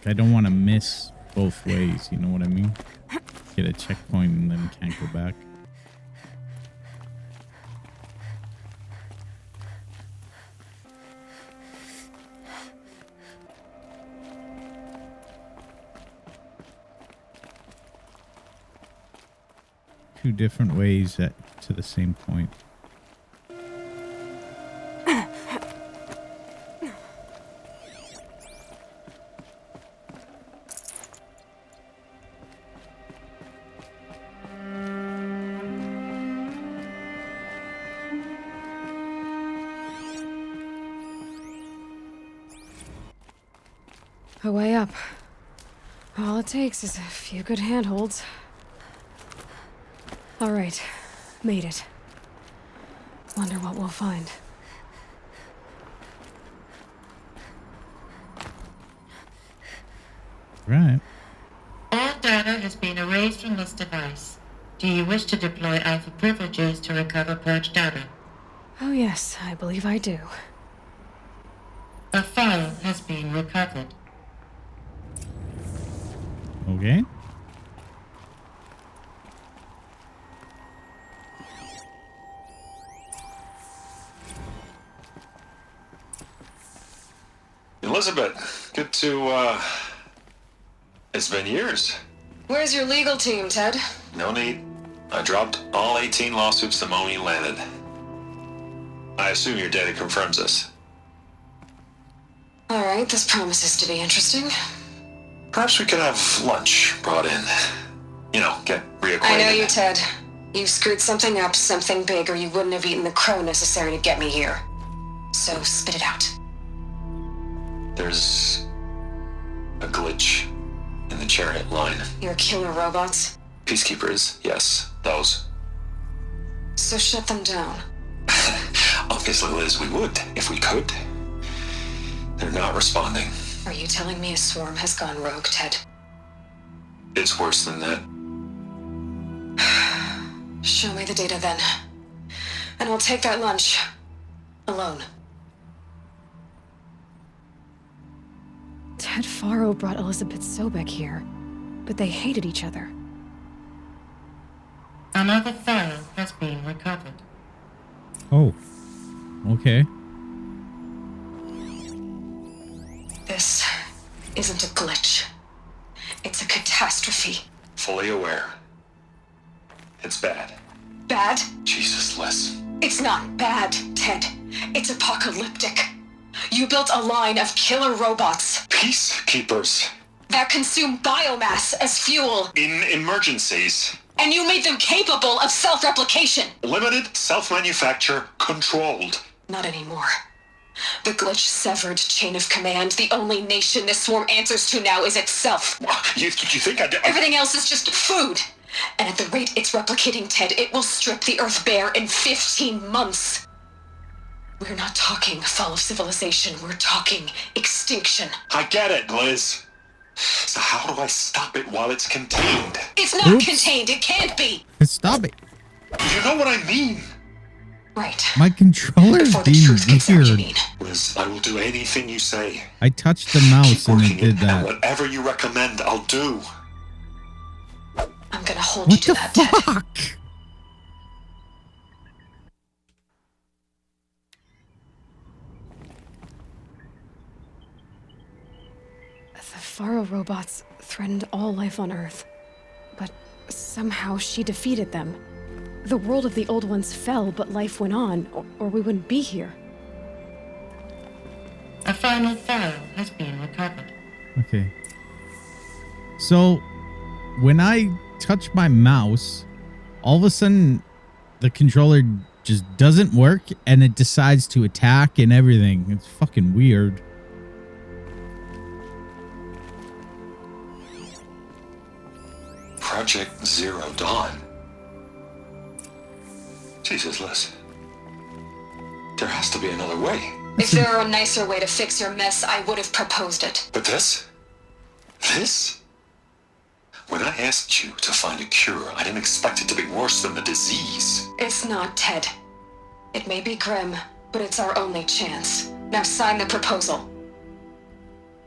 I don't want to miss both ways, you know what I mean? Get a checkpoint and then can't go back. Two different ways to the same point. A way up. All it takes is a few good handholds. All right, made it. Wonder what we'll find. Right. All data has been erased from this device. Do you wish to deploy Alpha privileges to recover purged data? Oh yes, I believe I do. A file has been recovered. Okay. Elizabeth, good to, it's been years. Where's your legal team, Ted? No need. I dropped all 18 lawsuits the moment you landed. I assume your data confirms this. All right, this promises to be interesting. Perhaps we could have lunch brought in. You know, get reacquainted. I know you, Ted. You screwed something up, something big, or you wouldn't have eaten the crow necessary to get me here. So spit it out. There's a glitch in the chariot line. Your killer robots? Peacekeepers, yes, those. So shut them down. Obviously, Liz, we would, if we could. They're not responding. Are you telling me a swarm has gone rogue, Ted? It's worse than that. Show me the data then. And I'll take that lunch. Alone. Ted Faro brought Elizabeth Sobek here, but they hated each other. Another file has been recovered. Oh. Okay. This isn't a glitch. It's a catastrophe. Fully aware. It's bad. Bad? Jesus, Liz. It's not bad, Ted. It's apocalyptic. You built a line of killer robots Peacekeepers. that consume biomass as fuel, In emergencies. and you made them capable of self-replication. Limited, self-manufacture, controlled. Not anymore. The glitch severed chain of command. The only nation this swarm answers to now is itself. You think Everything else is just food. And at the rate it's replicating, Ted, it will strip the Earth bare in 15 months. We're not talking fall of civilization. We're talking extinction. I get it, Liz. So how do I stop it while it's contained? It's not Oops. contained. It can't be. Stop it. You know what I mean? Right. My controller's Before the being truth gets out, you weird. mean. Liz, I will do anything you say. I touched the mouse Keep and working it did and that. whatever you recommend, I'll do. I'm gonna hold you What to the that, Ted. fuck? The Faro robots threatened all life on Earth. But somehow she defeated them. The world of the old ones fell, but life went on, or we wouldn't be here. A final file has been recovered. Okay. So, when I touch my mouse, all of a sudden, the controller just doesn't work, and it decides to attack and everything. It's fucking weird. Project Zero Dawn. Jesus, Liz. There has to be another way. If there were a nicer way to fix your mess, I would have proposed it. But this? This? When I asked you to find a cure, I didn't expect it to be worse than the disease. It's not, Ted. It may be grim, but it's our only chance. Now sign the proposal.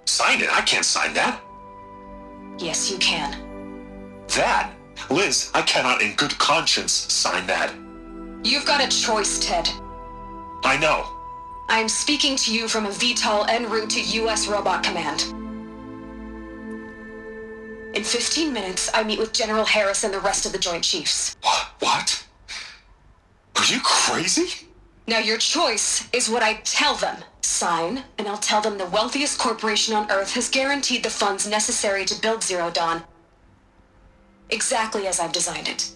Sign it? I can't sign that. Yes, you can. That? Liz, I cannot in good conscience sign that. You've got a choice, Ted. I know. I am speaking to you from a VTOL en route to U.S. Robot Command. In 15 minutes, I meet with General Harris and the rest of the Joint Chiefs. What? Are you crazy? Now your choice is what I tell them. Sign, and I'll tell them the wealthiest corporation on Earth has guaranteed the funds necessary to build Zero Dawn. Exactly as I've designed it.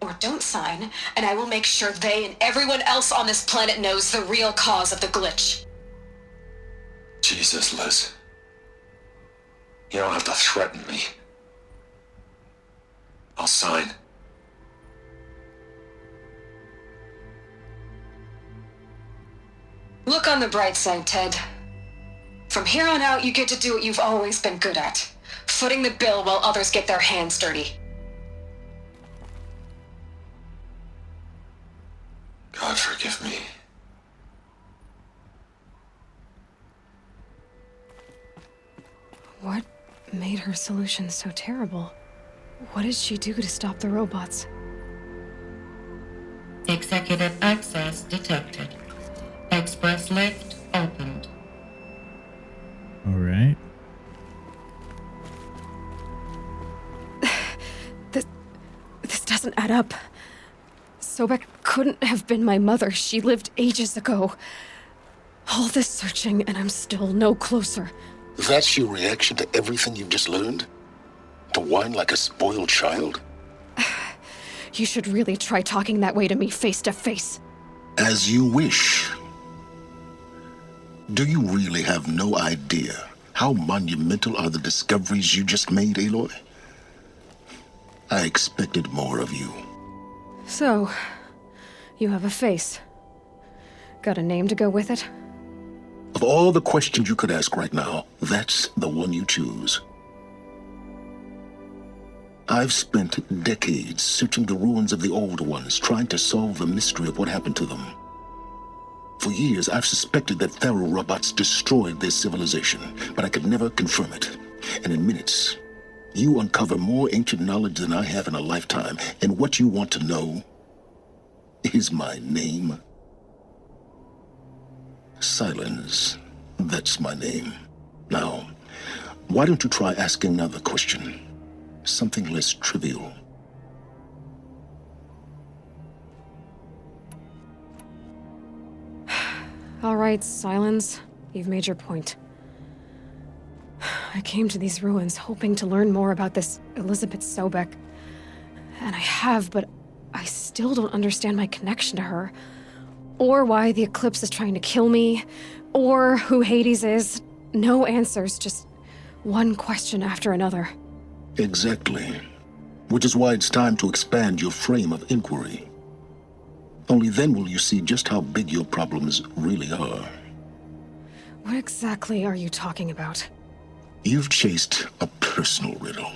Or don't sign, and I will make sure they and everyone else on this planet knows the real cause of the glitch. Jesus, Liz. You don't have to threaten me. I'll sign. Look on the bright side, Ted. From here on out, you get to do what you've always been good at. Footing the bill while others get their hands dirty. God forgive me. What made her solution so terrible? What did she do to stop the robots? Executive access detected. Express lift opened. All right. This doesn't add up. Sobek couldn't have been my mother. She lived ages ago. All this searching, and I'm still no closer. That's your reaction to everything you've just learned? To whine like a spoiled child? You should really try talking that way to me face to face. As you wish. Do you really have no idea how monumental are the discoveries you just made, Aloy? I expected more of you. So, you have a face. Got a name to go with it? Of all the questions you could ask right now, that's the one you choose. I've spent decades searching the ruins of the old ones, trying to solve the mystery of what happened to them. For years, I've suspected that Faro robots destroyed their civilization, but I could never confirm it. And in minutes, you uncover more ancient knowledge than I have in a lifetime, and what you want to know is my name. Silence. That's my name. Now, why don't you try asking another question? Something less trivial. All right, Silence. You've made your point. I came to these ruins hoping to learn more about this Elizabeth Sobek. And I have, but I still don't understand my connection to her. Or why the Eclipse is trying to kill me. Or who Hades is. No answers, just one question after another. Exactly. Which is why it's time to expand your frame of inquiry. Only then will you see just how big your problems really are. What exactly are you talking about? You've chased a personal riddle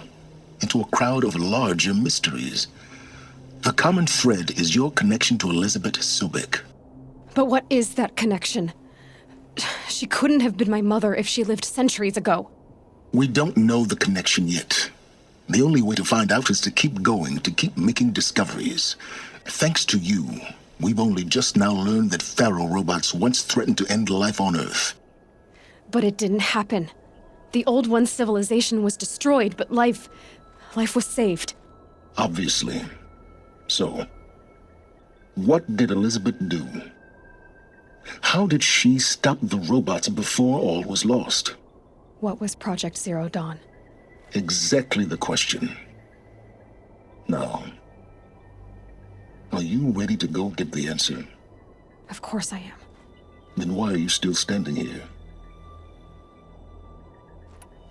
into a crowd of larger mysteries. The common thread is your connection to Elizabeth Sobek. But what is that connection? She couldn't have been my mother if she lived centuries ago. We don't know the connection yet. The only way to find out is to keep going, to keep making discoveries. Thanks to you, we've only just now learned that Faro robots once threatened to end life on Earth. But it didn't happen. The Old One's civilization was destroyed, but life was saved. Obviously. So, what did Elizabeth do? How did she stop the robots before all was lost? What was Project Zero Dawn? Exactly the question. Now, are you ready to go get the answer? Of course I am. Then why are you still standing here?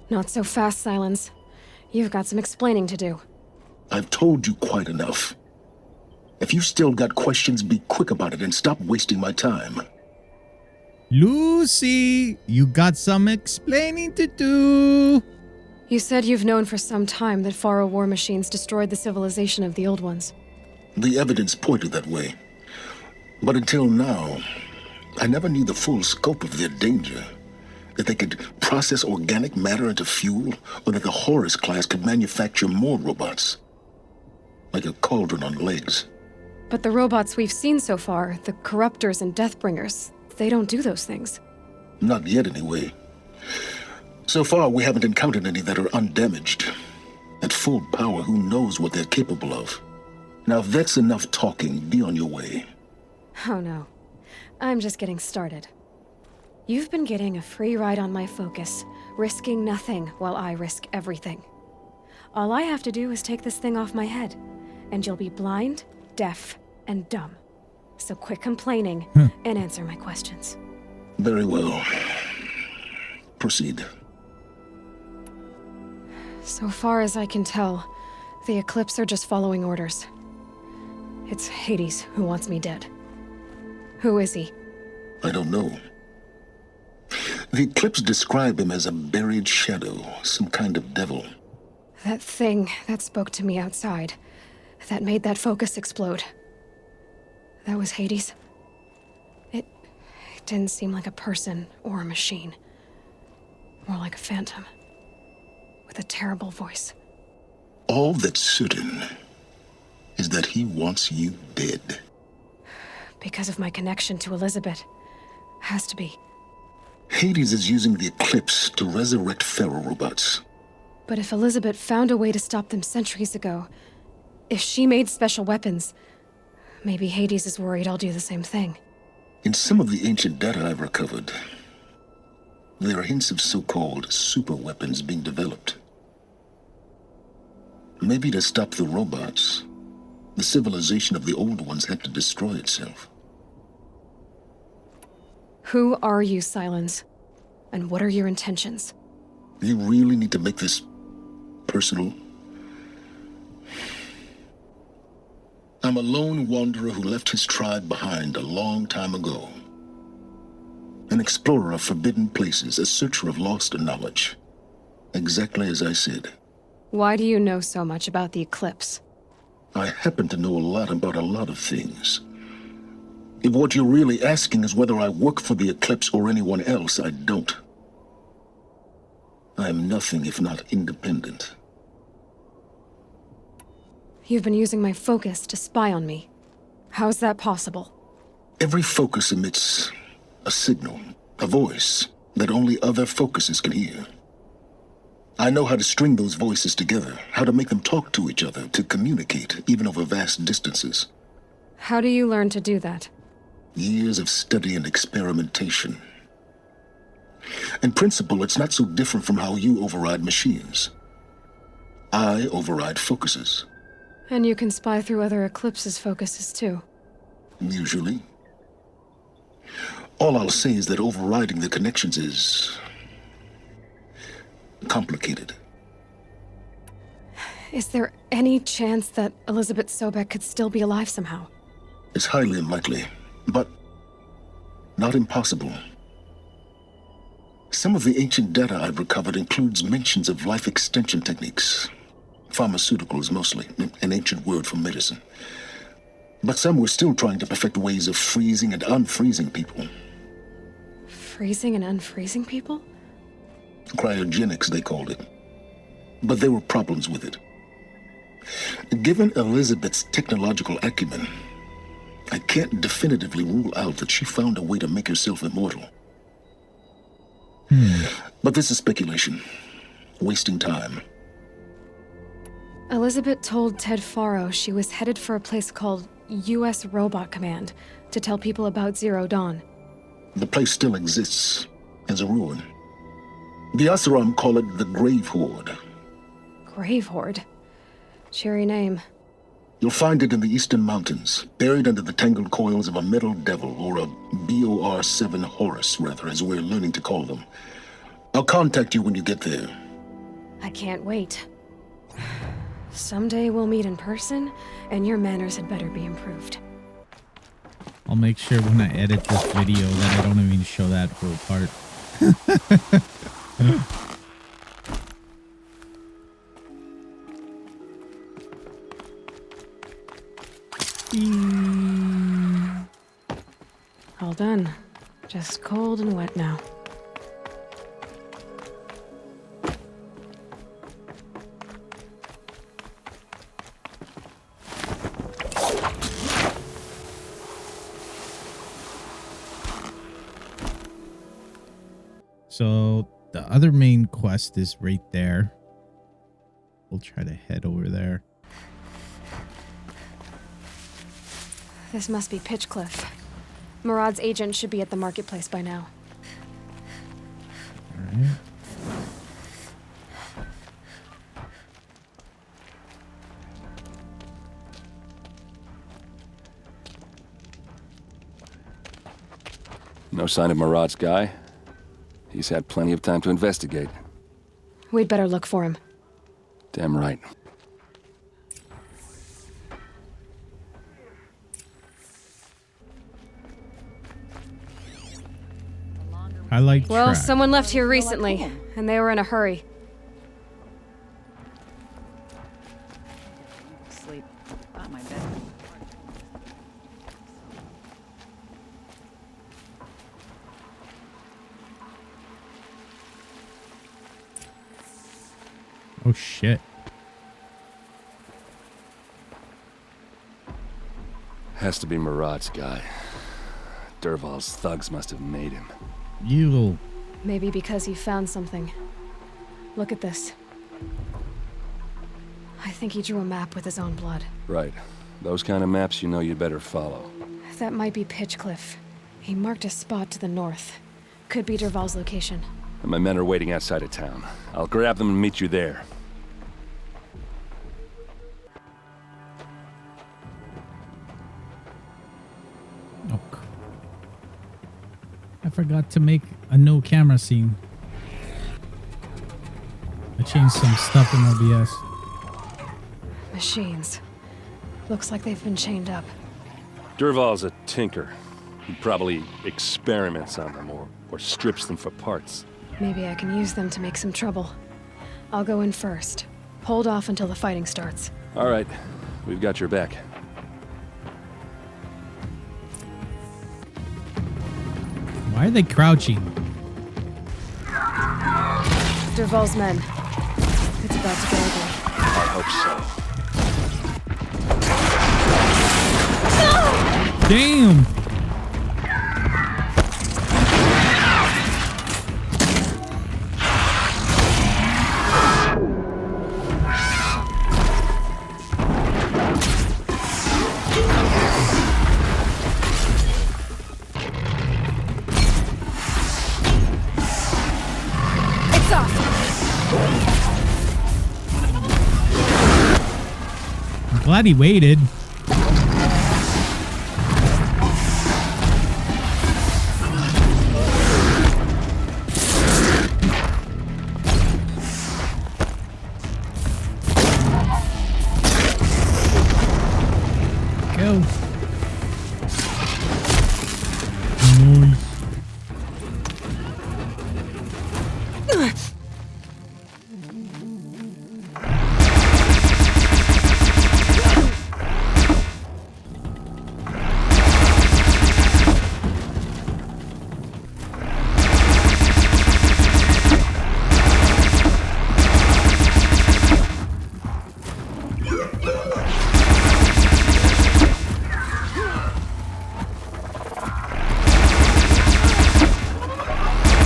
Not so fast, Silence. You've got some explaining to do. I've told you quite enough. If you've still got questions, be quick about it and stop wasting my time. Lucy, you got some explaining to do. You said you've known for some time that Faro war machines destroyed the civilization of the Old Ones. The evidence pointed that way. But until now, I never knew the full scope of their danger. That they could process organic matter into fuel, or that the Horus class could manufacture more robots. Like a cauldron on legs. But the robots we've seen so far, the Corruptors and Deathbringers, they don't do those things. Not yet, anyway. So far, we haven't encountered any that are undamaged. At full power, who knows what they're capable of? Now, if that's enough talking, be on your way. Oh no. I'm just getting started. You've been getting a free ride on my focus, risking nothing while I risk everything. All I have to do is take this thing off my head, and you'll be blind, deaf, and dumb. So quit complaining and answer my questions. Very well. Proceed. So far as I can tell, the Eclipse are just following orders. It's Hades who wants me dead. Who is he? I don't know. The Eclipse describe him as a buried shadow, some kind of devil. That thing that spoke to me outside, that made that focus explode. That was Hades. It didn't seem like a person or a machine. More like a phantom. With a terrible voice. All that's certain is that he wants you dead. Because of my connection to Elizabeth. Has to be. Hades is using the Eclipse to resurrect Pharaoh robots. But if Elizabeth found a way to stop them centuries ago, if she made special weapons, maybe Hades is worried I'll do the same thing. In some of the ancient data I've recovered, there are hints of so-called super weapons being developed. Maybe to stop the robots, the civilization of the old ones had to destroy itself. Who are you, Silence? And what are your intentions? You really need to make this personal? I'm a lone wanderer who left his tribe behind a long time ago. An explorer of forbidden places, a searcher of lost knowledge. Exactly as I said. Why do you know so much about the Eclipse? I happen to know a lot about a lot of things. If what you're really asking is whether I work for the Eclipse or anyone else, I don't. I am nothing if not independent. You've been using my focus to spy on me. How's that possible? Every focus emits a signal, a voice, that only other focuses can hear. I know how to string those voices together, how to make them talk to each other, to communicate, even over vast distances. How do you learn to do that? Years of study and experimentation. In principle, it's not so different from how you override machines. I override focuses. And you can spy through other Eclipse's focuses too. Usually. All I'll say is that overriding the connections is complicated. Is there any chance that Elizabeth Sobek could still be alive somehow? It's highly unlikely, but not impossible. Some of the ancient data I've recovered includes mentions of life extension techniques. Pharmaceuticals, mostly, an ancient word for medicine. But some were still trying to perfect ways of freezing and unfreezing people. Freezing and unfreezing people? Cryogenics, they called it. But there were problems with it. Given Elizabeth's technological acumen, I can't definitively rule out that she found a way to make herself immortal. But this is speculation. Wasting time. Elizabeth told Ted Faro she was headed for a place called U.S. Robot Command to tell people about Zero Dawn. The place still exists as a ruin. The Asaram call it the Grave Horde. Grave Horde? Cheery name. You'll find it in the Eastern Mountains, buried under the tangled coils of a metal devil, or a BOR-7 Horus, rather, as we're learning to call them. I'll contact you when you get there. I can't wait. Someday we'll meet in person, and your manners had better be improved. I'll make sure when I edit this video that I don't even show that whole part. All done. Just cold and wet now. So the other main quest is right there. We'll try to head over there. This must be Pitchcliff. Murad's agent should be at the marketplace by now. All right. No sign of Murad's guy. He's had plenty of time to investigate. We'd better look for him. Damn right. I like Well, track. someone left here recently, and they were in a hurry. Sleep. Not my bed. Oh shit. Has to be Murad's guy. Dervahl's thugs must have made him. You. Maybe because he found something. Look at this. I think he drew a map with his own blood. Right. Those kind of maps you know you'd better follow. That might be Pitchcliff. He marked a spot to the north. Could be Dervahl's location. And my men are waiting outside of town. I'll grab them and meet you there. Oh, I forgot to make a no camera scene. I changed some stuff in OBS. Machines. Looks like they've been chained up. Dervahl's a tinker. He probably experiments on them or strips them for parts. Maybe I can use them to make some trouble. I'll go in first. Hold off until the fighting starts. All right. We've got your back. Why are they crouching? Dervahl's men. It's about to get ugly. I hope so. Damn! It's off! I'm glad he waited. Go. Nice.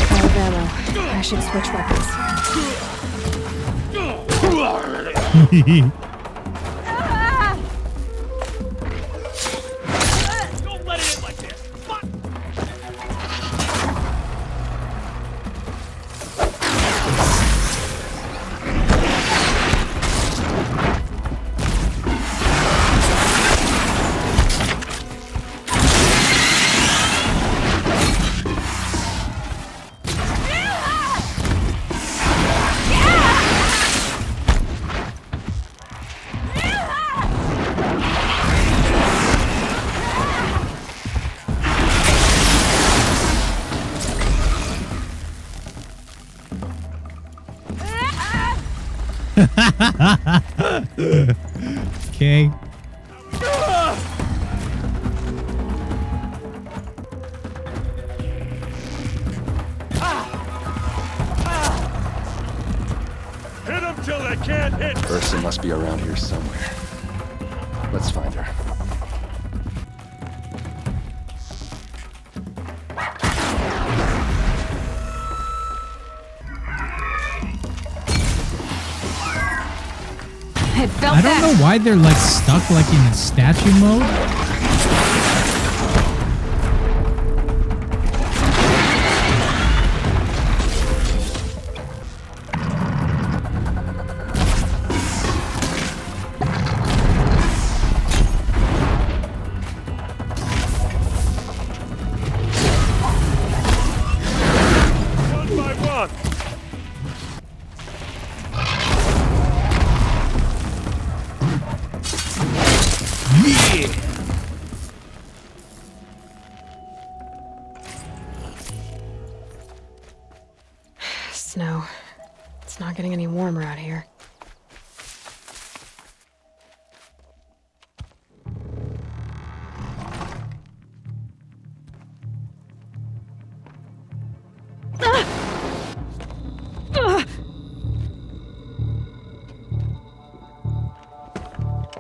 Out of ammo. I should switch weapons. Okay. Hit them till they can't hit! Ursa must be around here somewhere. Let's find her. It felt I don't know why they're like stuck like in statue mode. One by one. Snow. It's not getting any warmer out here.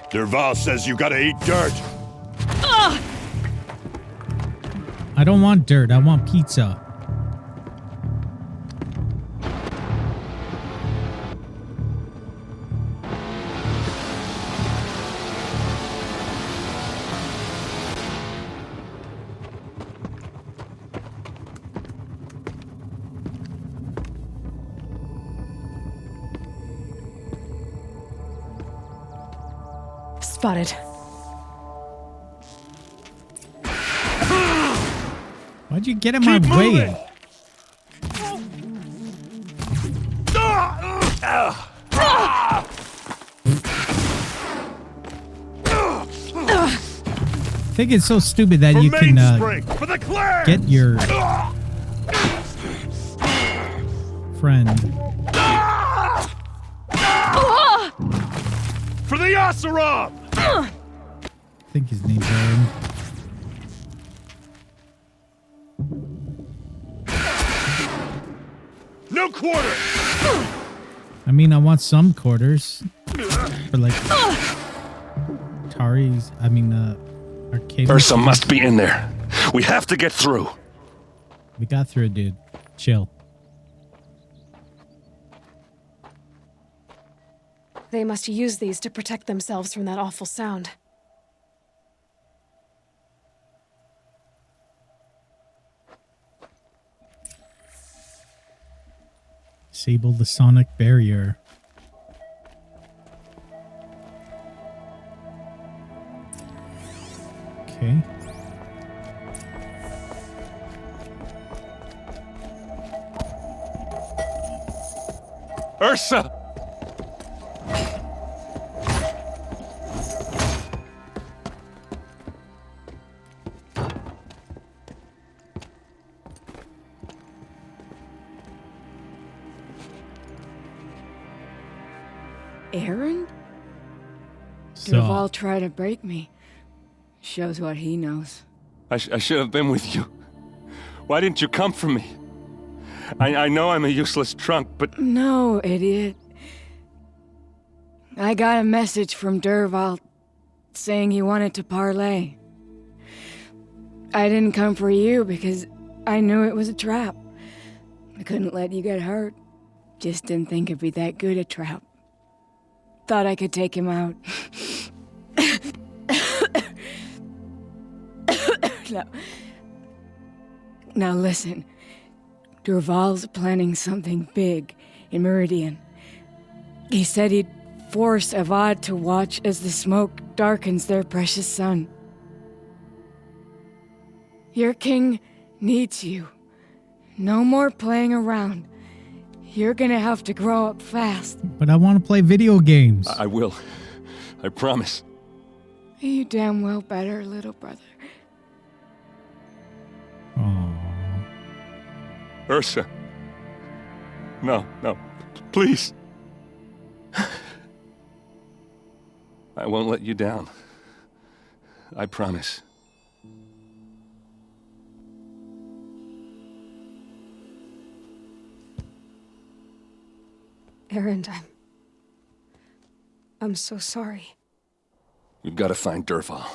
Derval says you gotta eat dirt. I don't want dirt. I want pizza. Spotted. Why'd you get in my Keep way? moving. I think it's so stupid that For you can Mainspring, for the clan. get your friend. For the Oseram. I think his name's Aaron. No quarter. I mean, I want some quarters for like Tari's. I mean, arcade. Ursa must be in there. We have to get through. We got through it, dude. Chill. They must use these to protect themselves from that awful sound. Disable the sonic barrier. Okay. Ursa! Aaron? So, Derval tried to break me. Shows what he knows. I should have been with you. Why didn't you come for me? I know I'm a useless trunk, but... No, idiot. I got a message from Derval saying he wanted to parlay. I didn't come for you because I knew it was a trap. I couldn't let you get hurt. Just didn't think it'd be that good a trap. Thought I could take him out. Now listen. Derval's planning something big in Meridian. He said he'd force Avad to watch as the smoke darkens their precious sun. Your king needs you. No more playing around. You're gonna have to grow up fast. but I want to play video games. I will. I promise. You damn well better, little brother. Aww. Ursa. No, please. I won't let you down. I promise. Aaron, I'm so sorry. We've got to find Derval.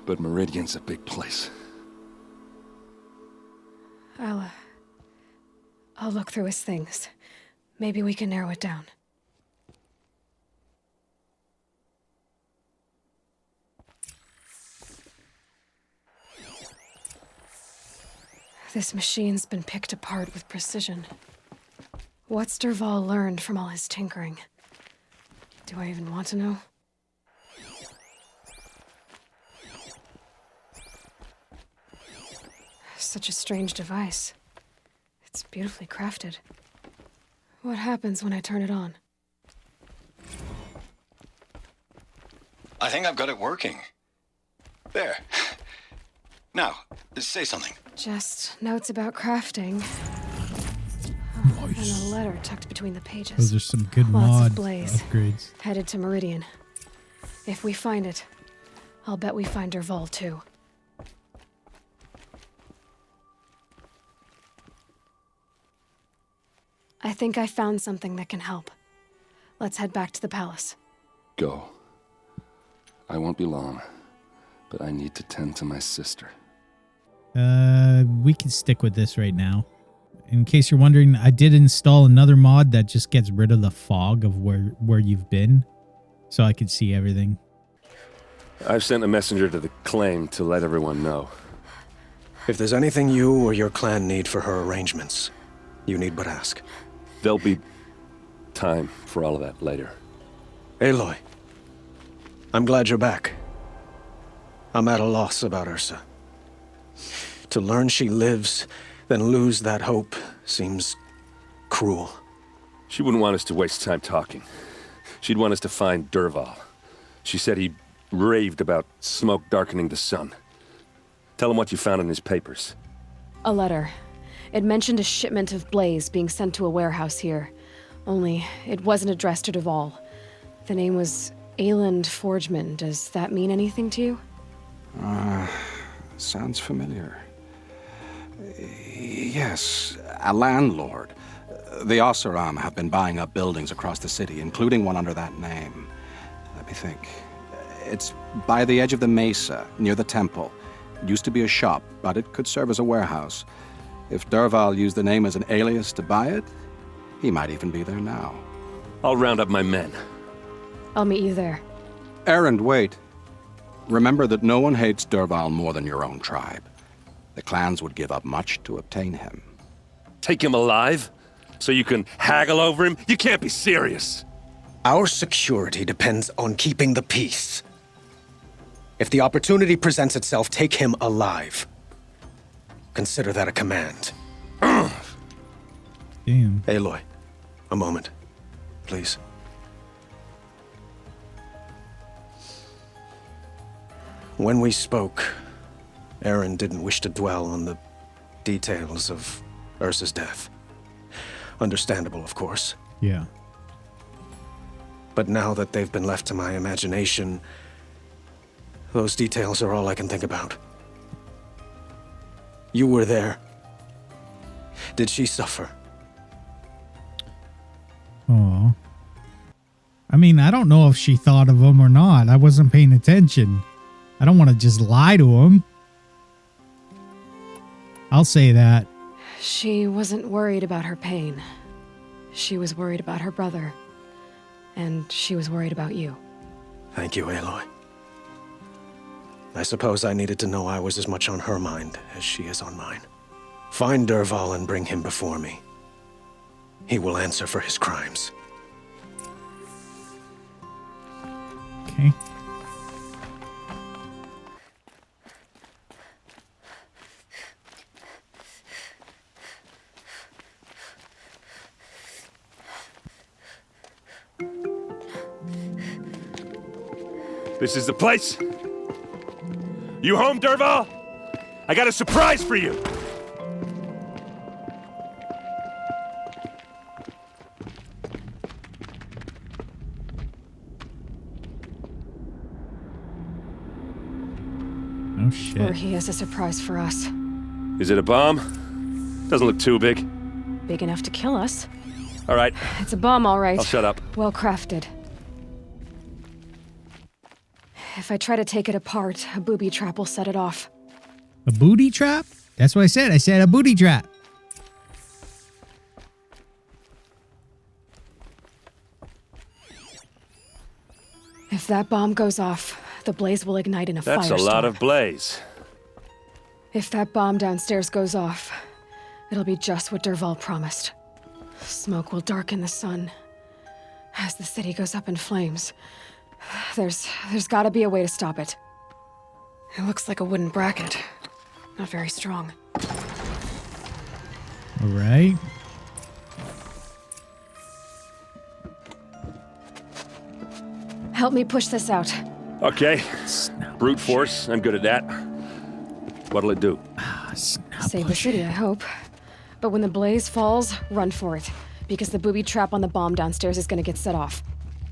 But Meridian's a big place. I'll look through his things. Maybe we can narrow it down. This machine's been picked apart with precision. What's Dervahl learned from all his tinkering? Do I even want to know? Such a strange device. It's beautifully crafted. What happens when I turn it on? I think I've got it working. There. Now, say something. Just notes about crafting. Oh, and a letter tucked between the pages. Those are some good Lots mod of blaze. upgrades. Headed to Meridian. If we find it, I'll bet we find Dervahl too. I think I found something that can help. Let's head back to the palace. Go. I won't be long, but I need to tend to my sister. We can stick with this right now. In case you're wondering, I did install another mod that just gets rid of the fog of where you've been, so I can see everything. I've sent a messenger to the claim to let everyone know. If there's anything you or your clan need for her arrangements, you need but ask. There'll be time for all of that later. Aloy, I'm glad you're back. I'm at a loss about Ursa. To learn she lives, then lose that hope seems cruel. She wouldn't want us to waste time talking. She'd want us to find Dervahl. She said he raved about smoke darkening the sun. Tell him what you found in his papers. A letter. It mentioned a shipment of blaze being sent to a warehouse here. Only, it wasn't addressed to Dervahl. The name was Ayland Forgeman. Does that mean anything to you? Sounds familiar. Yes, a landlord. The Oseram have been buying up buildings across the city, including one under that name. Let me think. It's by the edge of the mesa, near the temple. It used to be a shop, but it could serve as a warehouse. If Dervahl used the name as an alias to buy it, he might even be there now. I'll round up my men. I'll meet you there. Erend, wait. Remember that no one hates Dervahl more than your own tribe. The clans would give up much to obtain him. Take him alive? So you can haggle over him? You can't be serious. Our security depends on keeping the peace. If the opportunity presents itself, take him alive. Consider that a command. Damn. Aloy, a moment, please. When we spoke, Erend didn't wish to dwell on the details of Ursa's death. Understandable, of course. Yeah. But now that they've been left to my imagination, those details are all I can think about. You were there. Did she suffer? Oh. I mean, I don't know if she thought of him or not. I wasn't paying attention. I don't want to just lie to him. I'll say that. She wasn't worried about her pain. She was worried about her brother. And she was worried about you. Thank you, Aloy. I suppose I needed to know I was as much on her mind as she is on mine. Find Dervahl and bring him before me. He will answer for his crimes. Okay. This is the place? You home, Dervahl? I got a surprise for you. Oh, shit. Or he has a surprise for us. Is it a bomb? Doesn't look too big. Big enough to kill us. All right. It's a bomb, all right. I'll shut up. Well crafted. If I try to take it apart, a booby trap will set it off. A booty trap? That's what I said. I said a booty trap. If that bomb goes off, the blaze will ignite in a firestorm. That's a lot of blaze. If that bomb downstairs goes off, it'll be just what Dervahl promised. Smoke will darken the sun. As the city goes up in flames, there's gotta be a way to stop it. It looks like a wooden bracket. Not very strong. All right. Help me push this out. Okay. Brute force, I'm good at that. What'll it do? Save the city, I hope. But when the blaze falls, run for it. Because the booby trap on the bomb downstairs is gonna get set off.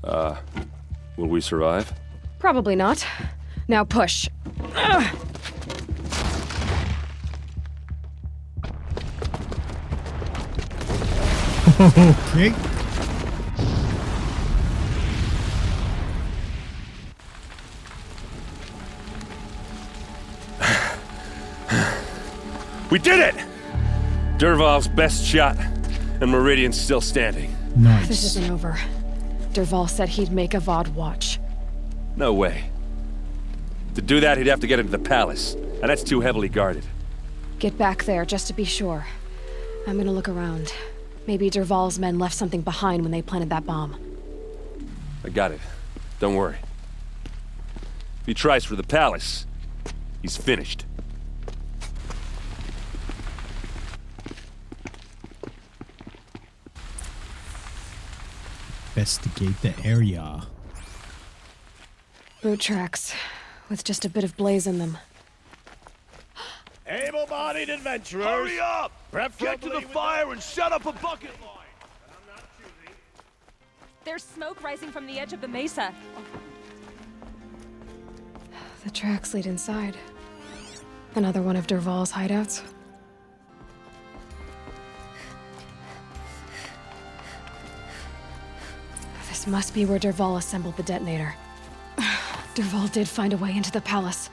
Will we survive? Probably not. Now push. Ugh. Okay. We did it! Dervahl's best shot, and Meridian's still standing. Nice. This isn't over. Dervahl said he'd make Avad watch. No way. To do that, he'd have to get into the palace, and that's too heavily guarded. Get back there, just to be sure. I'm gonna look around. Maybe Dervahl's men left something behind when they planted that bomb. I got it. Don't worry. If he tries for the palace, he's finished. Investigate the area. Boot tracks, with just a bit of blaze in them. Able-bodied adventurers! Hurry up! Get to the fire and shut up a bucket line! There's smoke rising from the edge of the mesa. The tracks lead inside. Another one of Dervahl's hideouts. This must be where Dervahl assembled the detonator. Dervahl did find a way into the palace.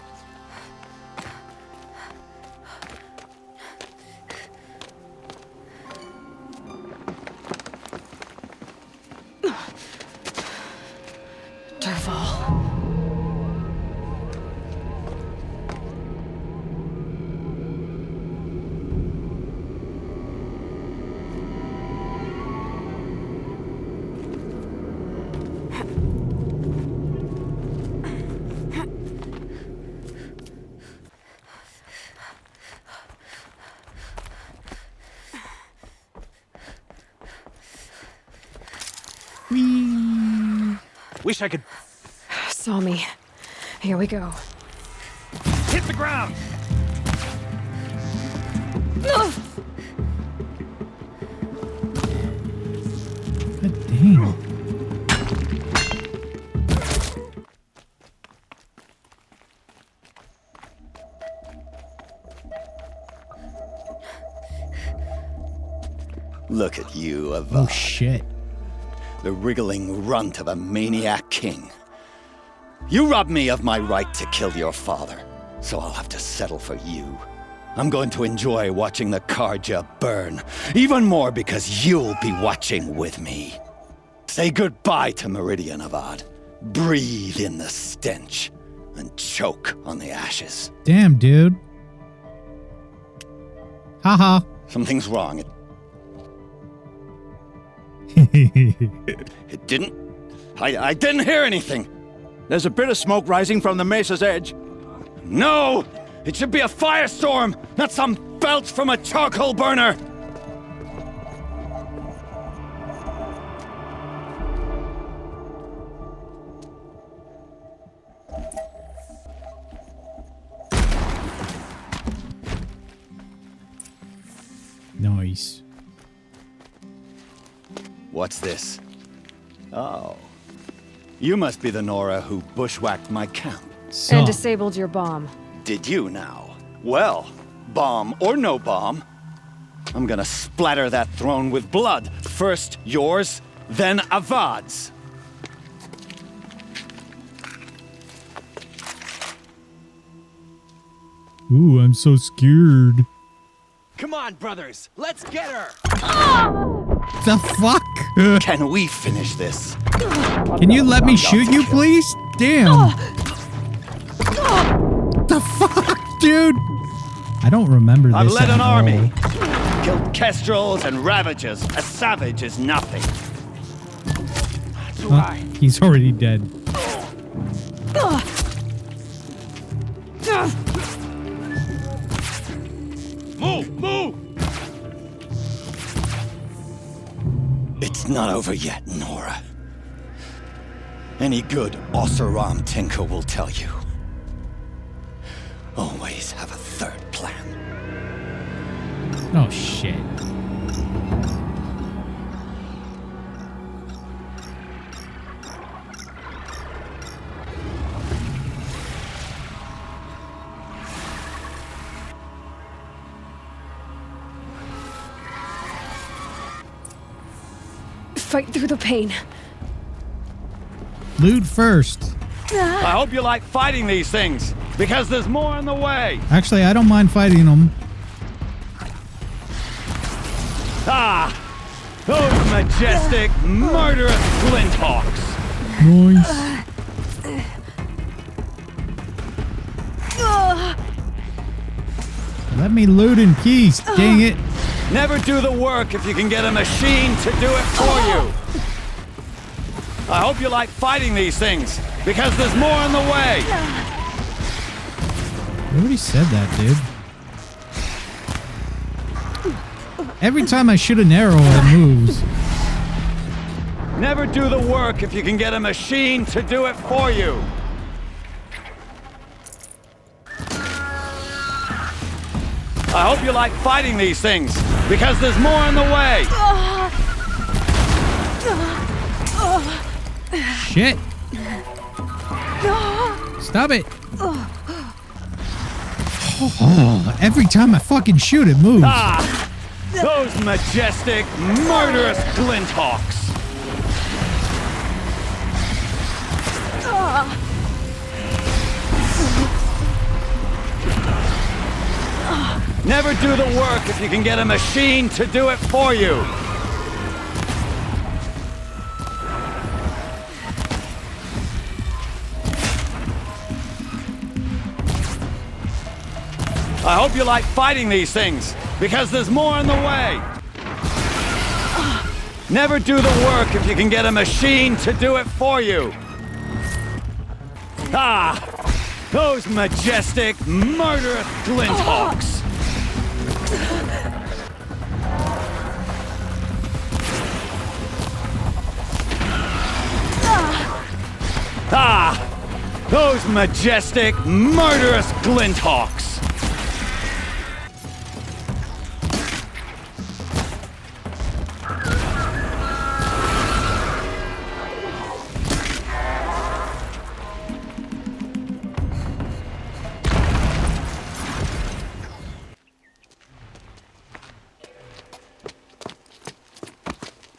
Dervahl. Wish I could... Saw me. Here we go. Hit the ground! God damn. Look at you, Avad. Oh shit. The wriggling runt of a maniac king. You robbed me of my right to kill your father, so I'll have to settle for you. I'm going to enjoy watching the Karja burn, even more because you'll be watching with me. Say goodbye to Meridian, Avad. Breathe in the stench, and choke on the ashes. Damn, dude. Haha. Something's wrong. It didn't? I didn't hear anything. There's a bit of smoke rising from the mesa's edge. No! It should be a firestorm, not some belch from a charcoal burner! Nice. What's this? Oh. You must be the Nora who bushwhacked my camp. And disabled your bomb. Did you now? Well, bomb or no bomb, I'm gonna splatter that throne with blood. First yours, then Avad's. Ooh, I'm so scared. Come on, brothers, let's get her! The fuck? Can we finish this? Can you let me shoot you, please? Damn. The fuck, dude? I don't remember this. I've led an at all. army, killed kestrels and ravagers. A savage is nothing. That's right. He's already dead. Move! Move! It's not over yet, Nora. Any good Oseram tinker will tell you. Always have a third plan. Oh, shit. Fight through the pain. Loot first. I hope you like fighting these things, because there's more on the way. Actually, I don't mind fighting them. Ah! Those majestic, murderous flinthawks. Nice. Let me loot in peace, dang it. Never do the work if you can get a machine to do it for you. I hope you like fighting these things, because there's more on the way. I already said that, dude. Every time I shoot an arrow, it moves. Never do the work if you can get a machine to do it for you. I hope you like fighting these things, because there's more on the way. Shit. Stop it. Oh, every time I fucking shoot, it moves. Ah! Those majestic, murderous flinthawks. Never do the work if you can get a machine to do it for you. I hope you like fighting these things, because there's more on the way. Never do the work if you can get a machine to do it for you. Ah! Those majestic, murderous flinthawks. Ah! Those majestic, murderous flinthawks.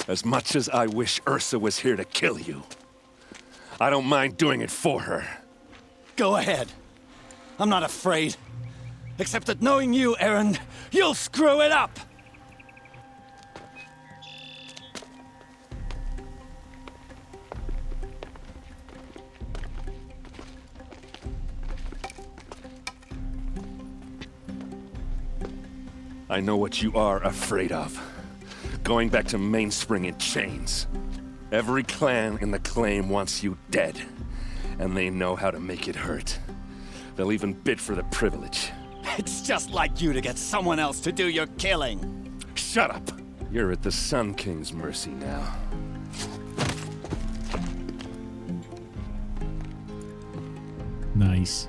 As much as I wish Ursa was here to kill you, I don't mind doing it for her. Go ahead. I'm not afraid. Except that knowing you, Aaron, you'll screw it up! I know what you are afraid of. Going back to Mainspring in chains. Every clan in the claim wants you dead. And they know how to make it hurt. They'll even bid for the privilege. It's just like you to get someone else to do your killing. Shut up! You're at the Sun King's mercy now. Nice.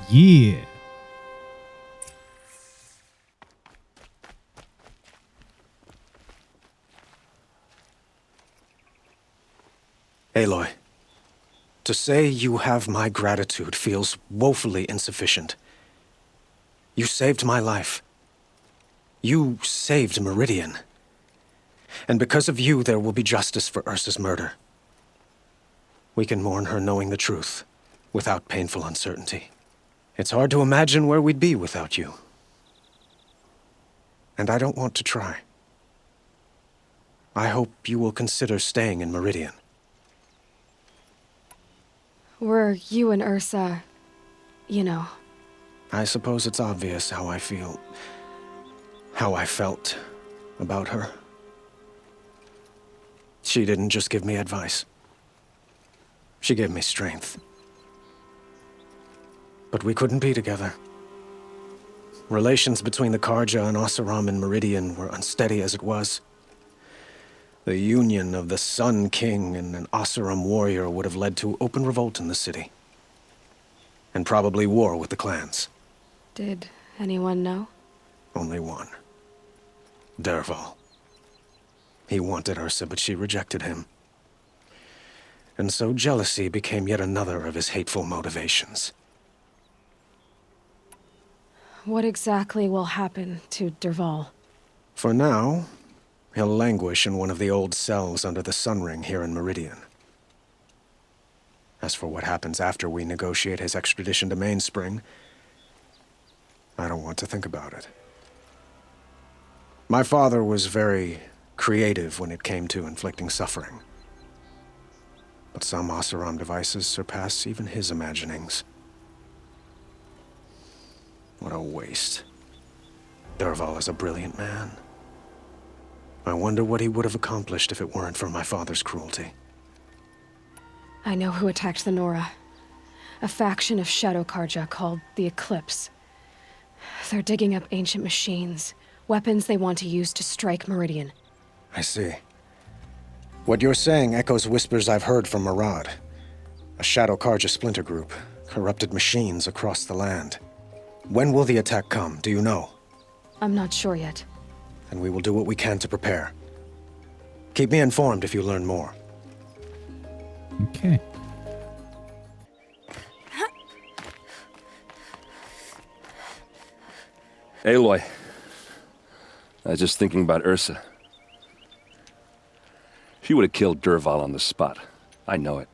Yeah. Aloy, to say you have my gratitude feels woefully insufficient. You saved my life. You saved Meridian. And because of you, there will be justice for Ursa's murder. We can mourn her knowing the truth, without painful uncertainty. It's hard to imagine where we'd be without you. And I don't want to try. I hope you will consider staying in Meridian. Were you and Ursa, you know... I suppose it's obvious how I feel... how I felt about her. She didn't just give me advice. She gave me strength. But we couldn't be together. Relations between the Karja and Oseram in Meridian were unsteady as it was. The union of the Sun King and an Oseram warrior would have led to open revolt in the city. And probably war with the clans. Did anyone know? Only one. Dervahl. He wanted Ursa, but she rejected him. And so jealousy became yet another of his hateful motivations. What exactly will happen to Dervahl? For now, he'll languish in one of the old cells under the Sun Ring here in Meridian. As for what happens after we negotiate his extradition to Mainspring, I don't want to think about it. My father was very creative when it came to inflicting suffering. But some Oseram devices surpass even his imaginings. What a waste. Dervahl is a brilliant man. I wonder what he would have accomplished if it weren't for my father's cruelty. I know who attacked the Nora. A faction of Shadow Karja called the Eclipse. They're digging up ancient machines, weapons they want to use to strike Meridian. I see. What you're saying echoes whispers I've heard from Murad. A Shadow Karja splinter group, corrupted machines across the land. When will the attack come, do you know? I'm not sure yet. And we will do what we can to prepare. Keep me informed if you learn more. Okay. Aloy, I was just thinking about Ursa. She would have killed Dervahl on the spot. I know it.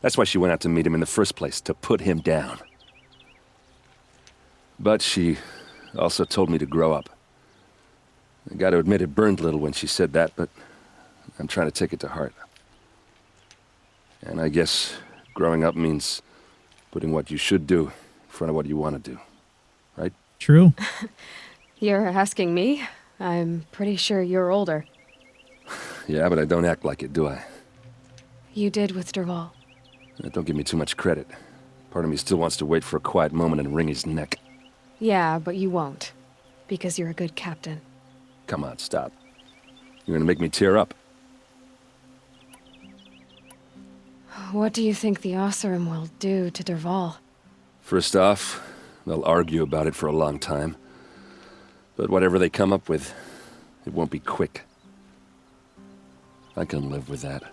That's why she went out to meet him in the first place, to put him down. But she also told me to grow up. I gotta admit it burned a little when she said that, but I'm trying to take it to heart. And I guess growing up means putting what you should do in front of what you want to do. Right? True. You're asking me? I'm pretty sure you're older. Yeah, but I don't act like it, do I? You did with Dervahl. Don't give me too much credit. Part of me still wants to wait for a quiet moment and wring his neck. Yeah, but you won't. Because you're a good captain. Come on, stop. You're gonna make me tear up. What do you think the Oseram will do to Dervahl? First off, they'll argue about it for a long time. But whatever they come up with, it won't be quick. I can live with that.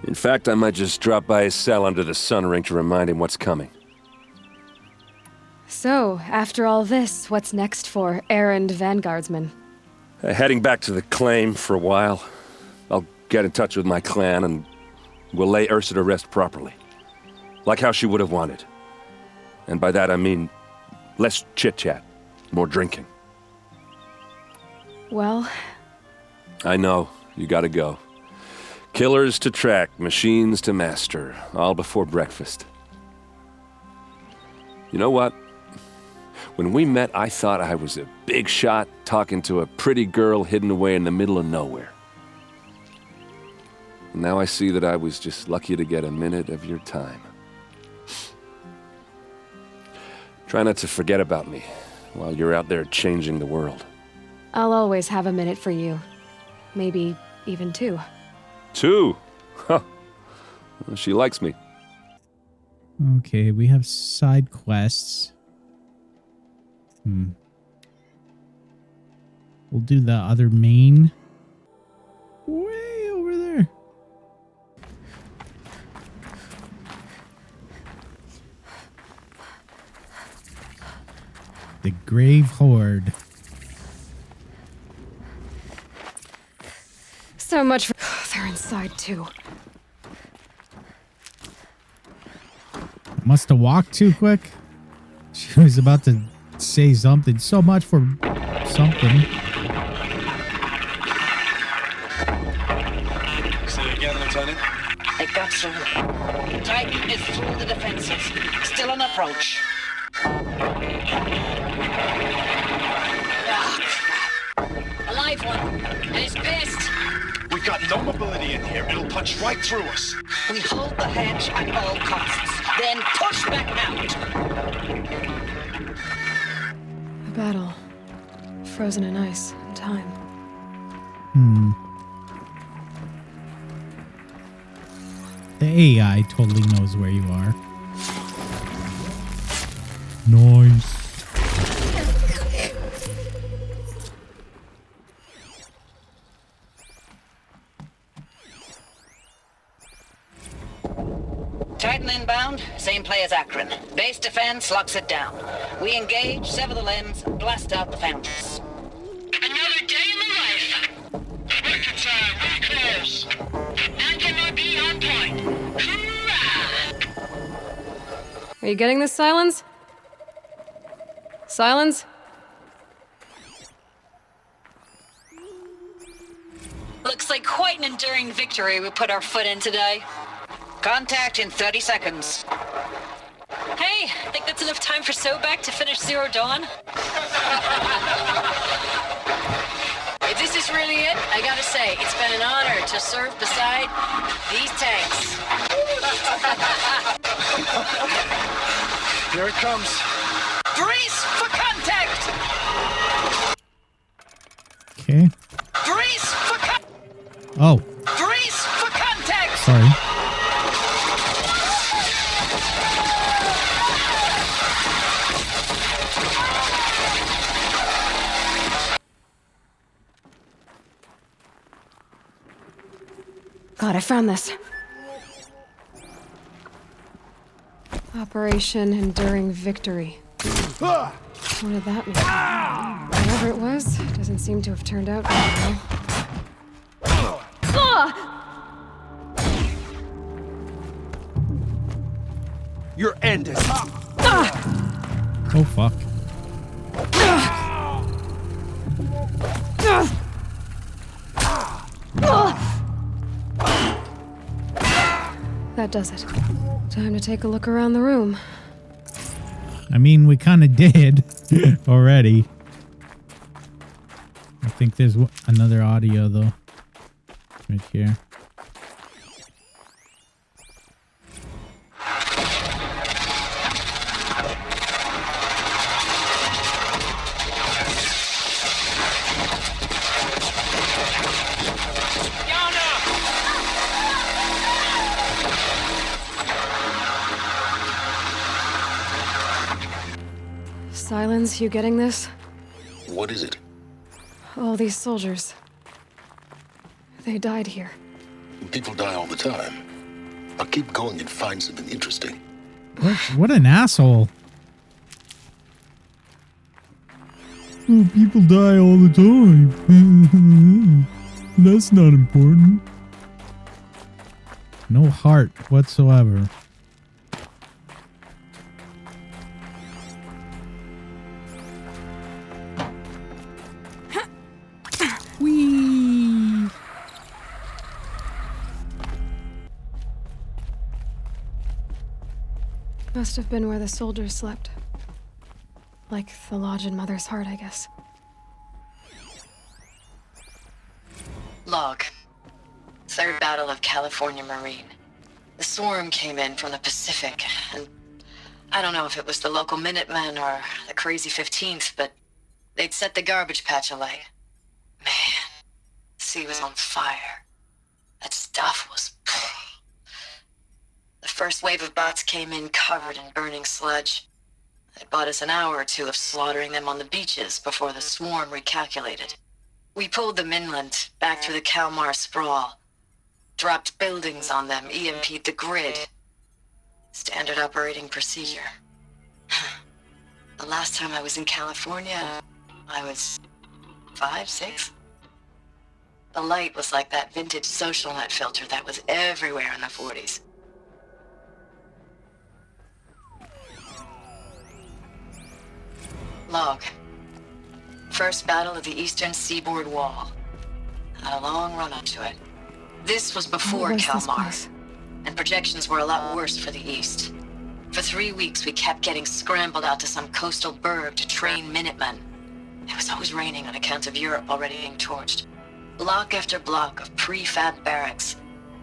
In fact, I might just drop by his cell under the Sun Ring to remind him what's coming. So, after all this, what's next for errand vanguardsman? Heading back to the claim for a while. I'll get in touch with my clan and we'll lay Ursa to rest properly. Like how she would have wanted. And by that I mean less chit-chat, more drinking. Well... I know, you gotta go. Killers to track, machines to master, all before breakfast. You know what? When we met, I thought I was a big shot talking to a pretty girl hidden away in the middle of nowhere. And now I see that I was just lucky to get a minute of your time. Try not to forget about me while you're out there changing the world. I'll always have a minute for you. Maybe even 2. 2? Huh. Well, she likes me. Okay, we have side quests. We'll do the other main. Way over there. The Grave Horde. So much for... They're inside, too. Must have walked too quick. She was about to say something. So much for something. Say again, Lieutenant. They got through. Titan is through the defenses. Still on approach. Ah, crap. A live one. And he's pissed. We've got no mobility in here. It'll punch right through us. We hold the hedge at all costs. Then push back out. A battle. Frozen in ice and time. The AI totally knows where you are. Nice. Titan inbound, same play as Akron. Base defense locks it down. We engage, sever the limbs, blast out the fountains. Another day in the life. Record time, really close. Anti-MIB on point. Hoorah! Are you getting this, Silence? Silence? Looks like quite an enduring victory we put our foot in today. Contact in 30 seconds. Hey, think that's enough time for Sobek to finish Zero Dawn? If this is really it, I gotta say, it's been an honor to serve beside these tanks. Here it comes. Brace for contact! Okay. Brace for contact! Oh, Brace for contact! sorry. God, I found this. Operation Enduring Victory. What did that mean? Whatever it was, doesn't seem to have turned out very well. Your end is up. Oh, fuck. That does it. Time to take a look around the room. I mean, we kind of did already. I think there's another audio, though. Right here. Silence, you getting this? What is it? All these soldiers. They died here. People die all the time. I'll keep going and find something interesting. What an asshole. Oh, people die all the time. That's not important. No heart whatsoever. Whee! Must have been where the soldiers slept. Like the lodge in Mother's Heart, I guess. Log. Third Battle of California Marine. The swarm came in from the Pacific, and I don't know if it was the local Minutemen or the crazy 15th, but they'd set the garbage patch alight. Man, the sea was on fire. That stuff was... The first wave of bots came in covered in burning sludge. It bought us an hour or two of slaughtering them on the beaches before the swarm recalculated. We pulled them inland, back through the Kalmar sprawl. Dropped buildings on them, EMP'd the grid. Standard operating procedure. The last time I was in California, I was 5, 6? The light was like that vintage social net filter that was everywhere in the 40s. Log. First battle of the eastern seaboard wall. Had a long run up to it. This was before What was this Kalmar, place? and projections were a lot worse for the east. For 3 weeks, we kept getting scrambled out to some coastal burg to train Minutemen. It was always raining on account of Europe already being torched. Block after block of prefab barracks.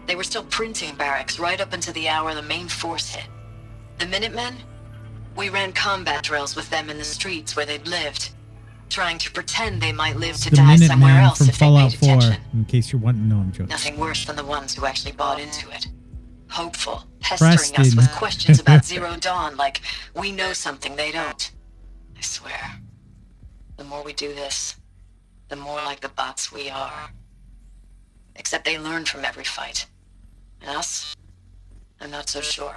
They were still printing barracks right up until the hour the main force hit. The Minutemen? We ran combat drills with them in the streets where they'd lived, trying to pretend they might live to The die somewhere Minuteman else from if they Fallout paid 4, attention. in case you're wanting to know, I'm joking. Nothing worse than the ones who actually bought into it. Hopeful, pestering us with Preston. questions about Zero Dawn like we know something they don't. I swear, the more we do this, the more like the bots we are. Except they learn from every fight. And us? I'm not so sure.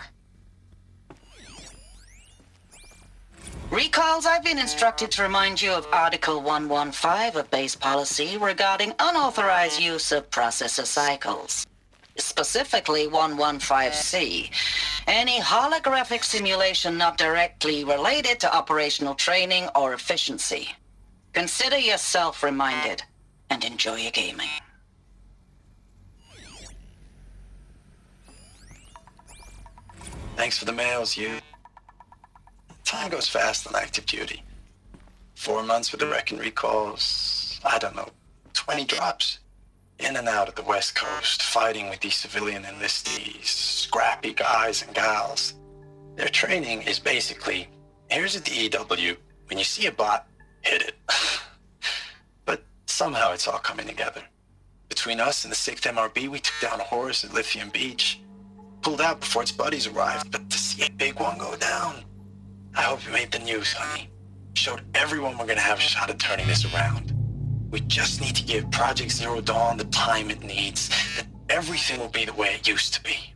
Recalls, I've been instructed to remind you of Article 115 of base policy regarding unauthorized use of processor cycles. Specifically 115C. Any holographic simulation not directly related to operational training or efficiency. Consider yourself reminded and enjoy your gaming. Thanks for the mails, you. Time goes fast on active duty. 4 months with the Reckon recalls, I don't know, 20 drops. In and out of the West Coast, fighting with these civilian enlistees, scrappy guys and gals. Their training is basically, here's a DEW, when you see a bot, hit it. But somehow it's all coming together. Between us and the 6th MRB, we took down a horse at Lithium Beach. Pulled out before its buddies arrived, but to see a big one go down. I hope you made the news, honey. Showed everyone we're gonna have a shot at turning this around. We just need to give Project Zero Dawn the time it needs, then everything will be the way it used to be.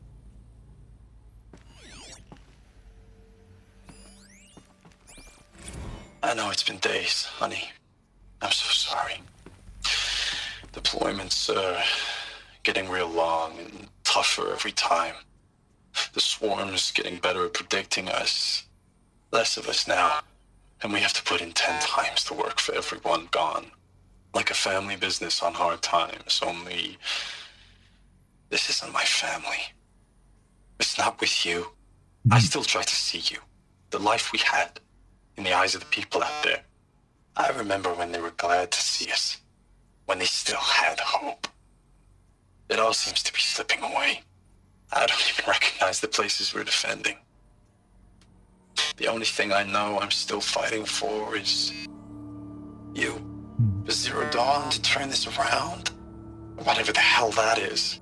I know it's been days, honey. I'm so sorry. Deployments are getting real long and tougher every time. The swarm's getting better at predicting us. Less of us now, and we have to put in 10 times the work for everyone gone. Like a family business on hard times, only this isn't my family. It's not with you. I still try to see you, the life we had, in the eyes of the people out there. I remember when they were glad to see us, when they still had hope. It all seems to be slipping away. I don't even recognize the places we're defending. The only thing I know I'm still fighting for is you. For Zero Dawn to turn this around, or whatever the hell that is.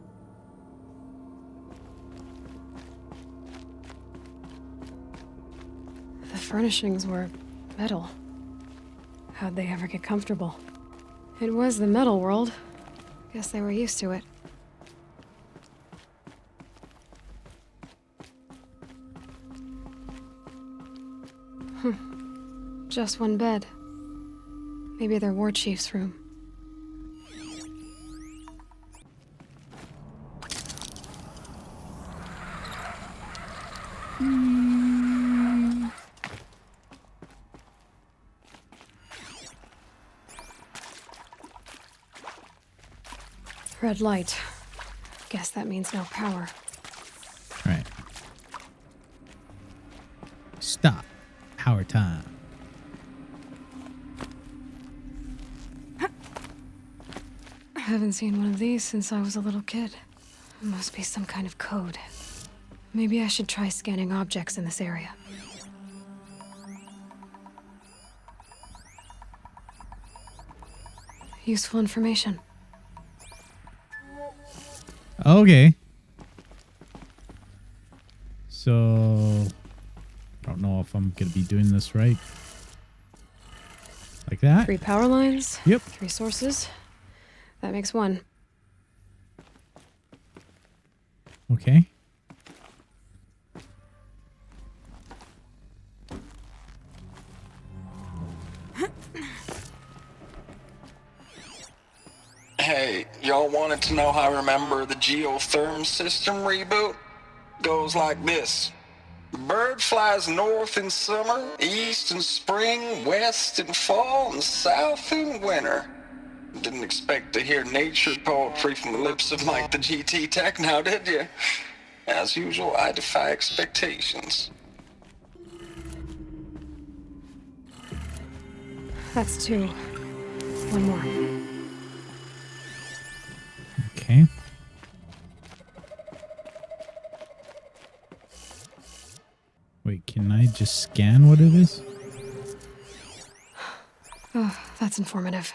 The furnishings were metal. How'd they ever get comfortable? It was the metal world. Guess they were used to it. Just one bed. Maybe their war chief's room. Red light. Guess that means no power. All right. Stop. Power time. I haven't seen one of these since I was a little kid. It must be some kind of code. Maybe I should try scanning objects in this area. Useful information. Okay. So, I don't know if I'm going to be doing this right. Like that? 3 power lines. Yep. 3 sources. That makes 1. Okay. Hey, y'all wanted to know how I remember the geotherm system reboot? Goes like this. The bird flies north in summer, east in spring, west in fall, and south in winter. Didn't expect to hear nature poetry from the lips of Mike the GT Tech now, did you? As usual, I defy expectations. That's 2. One more. Okay. Wait, can I just scan what it is? Oh, that's informative.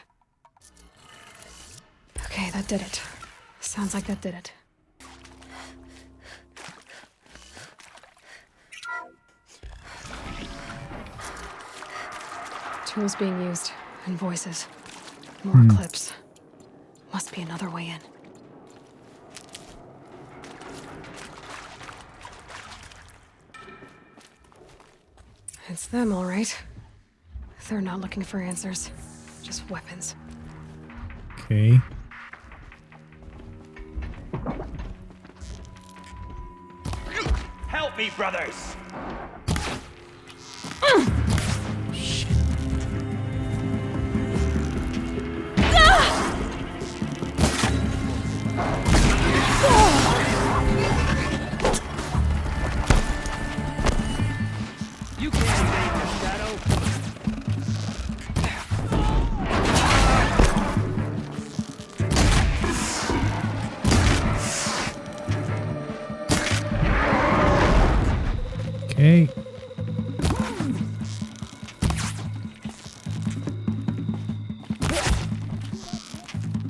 Okay, that did it. Sounds like that did it. Tools being used, and voices. More clips. Must be another way in. It's them, all right. They're not looking for answers, just weapons. Okay. Help me, brothers! You can't evade the shadow. Okay.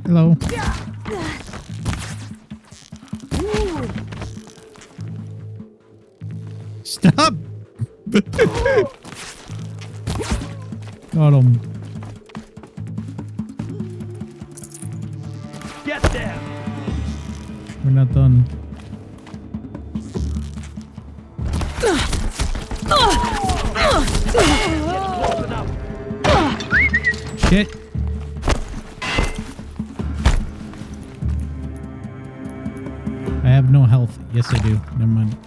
Hello. Stop! Got him. Get there. We're not done. Shit. I have no health. Yes, I do. Never mind.